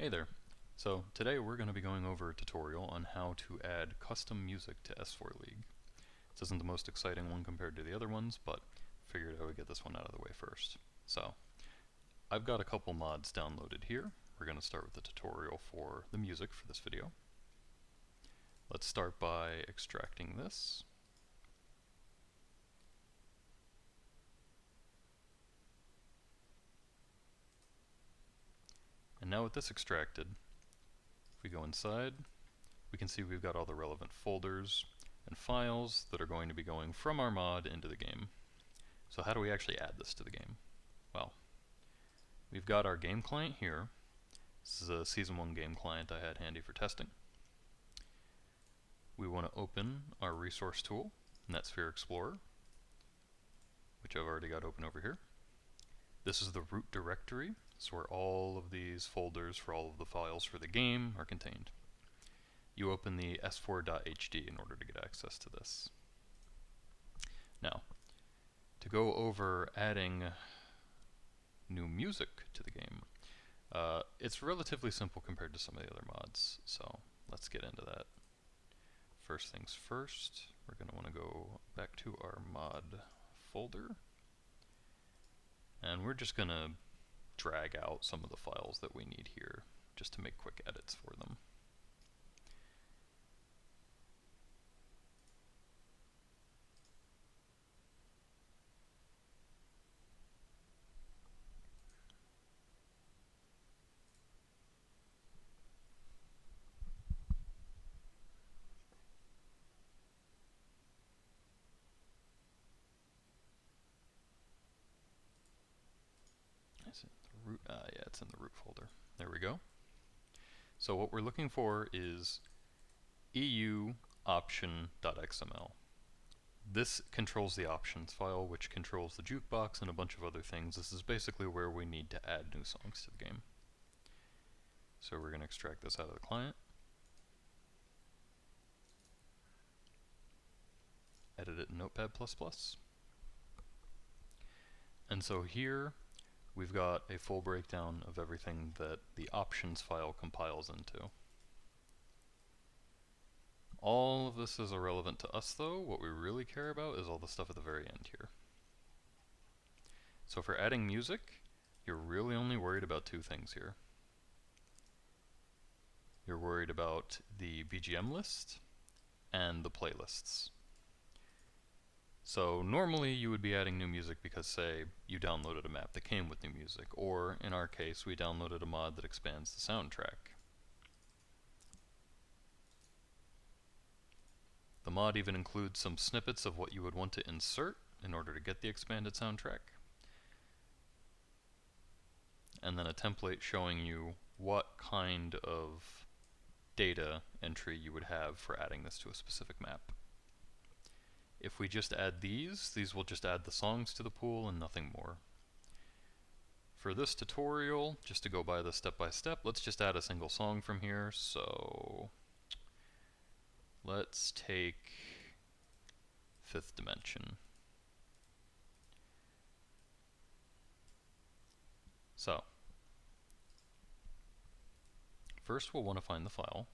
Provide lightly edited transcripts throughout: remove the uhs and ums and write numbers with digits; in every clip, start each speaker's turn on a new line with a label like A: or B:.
A: Hey there. So today we're going to be going over a tutorial on how to add custom music to S4 League. This isn't the most exciting one compared to the other ones, but figured I would get this one out of the way first. So I've got a couple mods downloaded here. We're going to start with the tutorial for the music for this video. Let's start by extracting this. And now with this extracted, if we go inside, we can see we've got all the relevant folders and files that are going to be going from our mod into the game. So how do we actually add this to the game? Well, we've got our game client here. This is a Season 1 game client I had handy for testing. We want to open our resource tool, NetSphere Explorer, which I've already got open over here. This is the root directory, so where all of these folders for all of the files for the game are contained. You open the s4.hd in order to get access to this. Now, to go over adding new music to the game, it's relatively simple compared to some of the other mods, so let's get into that. First things first, we're going to want to go back to our mod folder, and we're just going to drag out some of the files that we need here just to make quick edits for them. Is it the root? Yeah, it's in the root folder. There we go. So what we're looking for is EU option.xml. This controls the options file, which controls the jukebox and a bunch of other things. This is basically where we need to add new songs to the game. So we're going to extract this out of the client, edit it in Notepad++. And so here we've got a full breakdown of everything that the options file compiles into. All of this is irrelevant to us though. What we really care about is all the stuff at the very end here. So for adding music, you're really only worried about two things here. You're worried about the BGM list and the playlists. So normally you would be adding new music because, say, you downloaded a map that came with new music, or in our case we downloaded a mod that expands the soundtrack. The mod even includes some snippets of what you would want to insert in order to get the expanded soundtrack, and then a template showing you what kind of data entry you would have for adding this to a specific map. If we just add these will just add the songs to the pool and nothing more. For this tutorial, just to go by this step by step, let's just add a single song from here. So let's take Fifth Dimension. So first we'll want to find the file.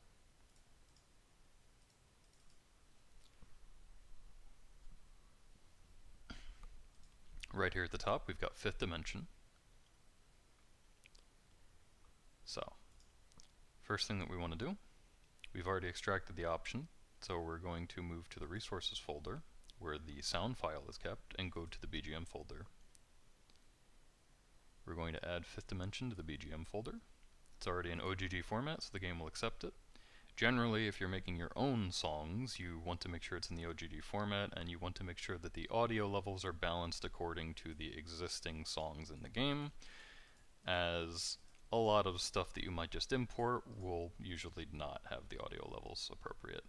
A: Right here at the top we've got Fifth Dimension. So first thing that we want to do, we've already extracted the option, so we're going to move to the resources folder where the sound file is kept and go to the BGM folder. We're going to add Fifth Dimension to the BGM folder. It's already in OGG format, so the game will accept it. Generally, if you're making your own songs, you want to make sure it's in the OGG format, and you want to make sure that the audio levels are balanced according to the existing songs in the game, as a lot of stuff that you might just import will usually not have the audio levels appropriate.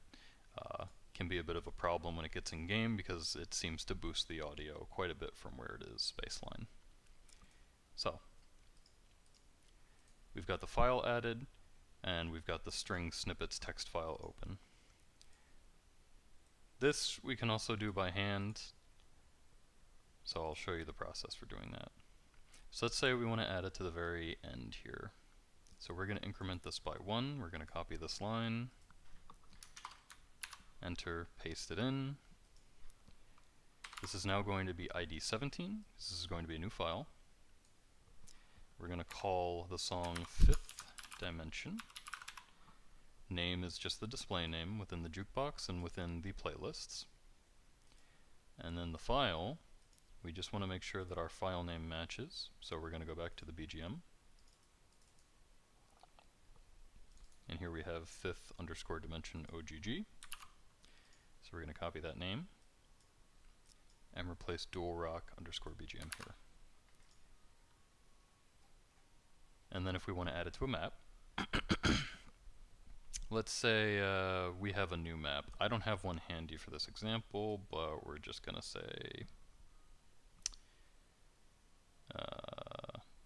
A: Can be a bit of a problem when it gets in game because it seems to boost the audio quite a bit from where it is baseline. So we've got the file added, and we've got the string snippets text file open. This we can also do by hand, so I'll show you the process for doing that. So let's say we want to add it to the very end here. So we're going to increment this by 1. We're going to copy this line, enter, paste it in. This is now going to be ID 17. This is going to be a new file. We're going to call the song Fifth Dimension. Name is just the display name within the jukebox and within the playlists. And then the file, we just want to make sure that our file name matches. So we're going to go back to the BGM. And here we have fifth_dimension OGG. So we're going to copy that name and replace dualrock_BGM here. And then if we want to add it to a map, let's say we have a new map. I don't have one handy for this example, but we're just going to say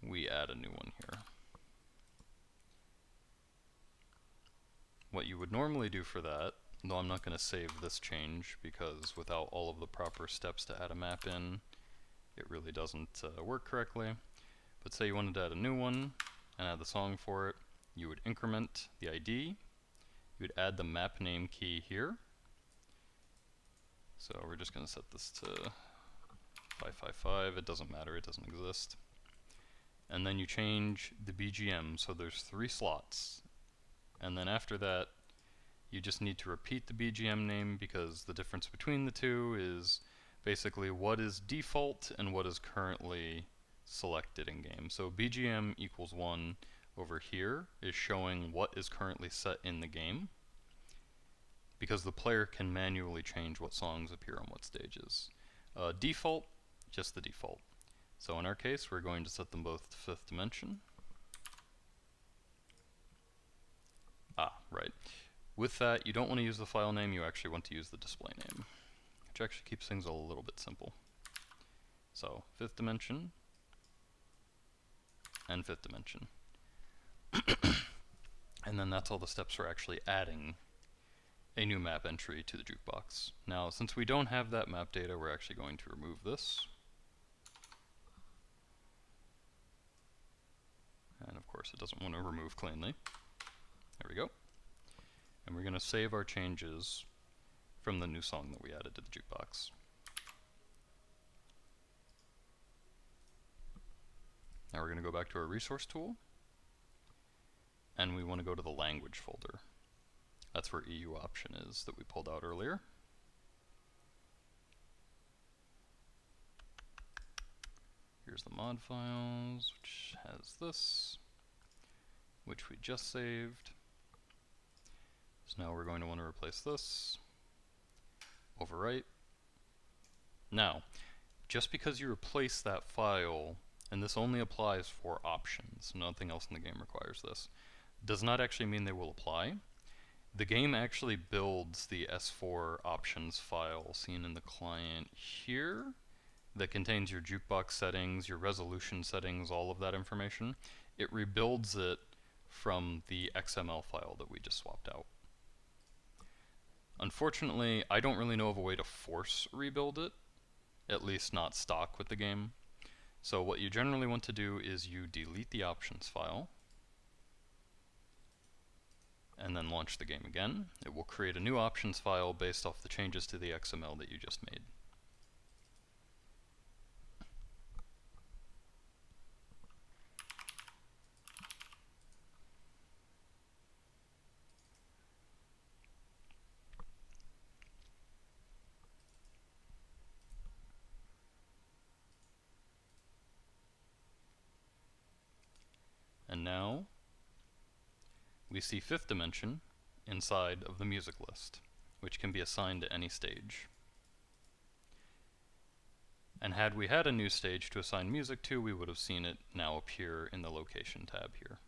A: we add a new one here. What you would normally do for that, though I'm not going to save this change because without all of the proper steps to add a map in, it really doesn't work correctly. But say you wanted to add a new one and add the song for it, you would increment the ID, you would add the map name key here. So we're just going to set this to 555, it doesn't matter, it doesn't exist. And then you change the BGM, so there's 3 slots. And then after that, you just need to repeat the BGM name because the difference between the two is basically what is default and what is currently selected in game. So BGM equals 1 over here is showing what is currently set in the game, because the player can manually change what songs appear on what stages. Default, just the default. So in our case, we're going to set them both to fifth dimension. Right. With that, you don't want to use the file name, you actually want to use the display name, which actually keeps things a little bit simple. So fifth dimension and fifth dimension. And then that's all the steps for actually adding a new map entry to the jukebox. Now, since we don't have that map data, we're actually going to remove this. And of course, it doesn't want to remove cleanly. There we go. And we're going to save our changes from the new song that we added to the jukebox. Now we're going to go back to our resource tool, and we want to go to the language folder. That's where EU option is that we pulled out earlier. Here's the mod files, which has this, which we just saved. So now we're going to want to replace this, overwrite. Now, just because you replace that file, and this only applies for options, nothing else in the game requires this, does not actually mean they will apply. The game actually builds the S4 options file seen in the client here that contains your jukebox settings, your resolution settings, all of that information. It rebuilds it from the XML file that we just swapped out. Unfortunately, I don't really know of a way to force rebuild it, at least not stock with the game. So what you generally want to do is you delete the options file, and then launch the game again. It will create a new options file based off the changes to the XML that you just made. And now we see fifth dimension inside of the music list, which can be assigned to any stage. And had we had a new stage to assign music to, we would have seen it now appear in the location tab here.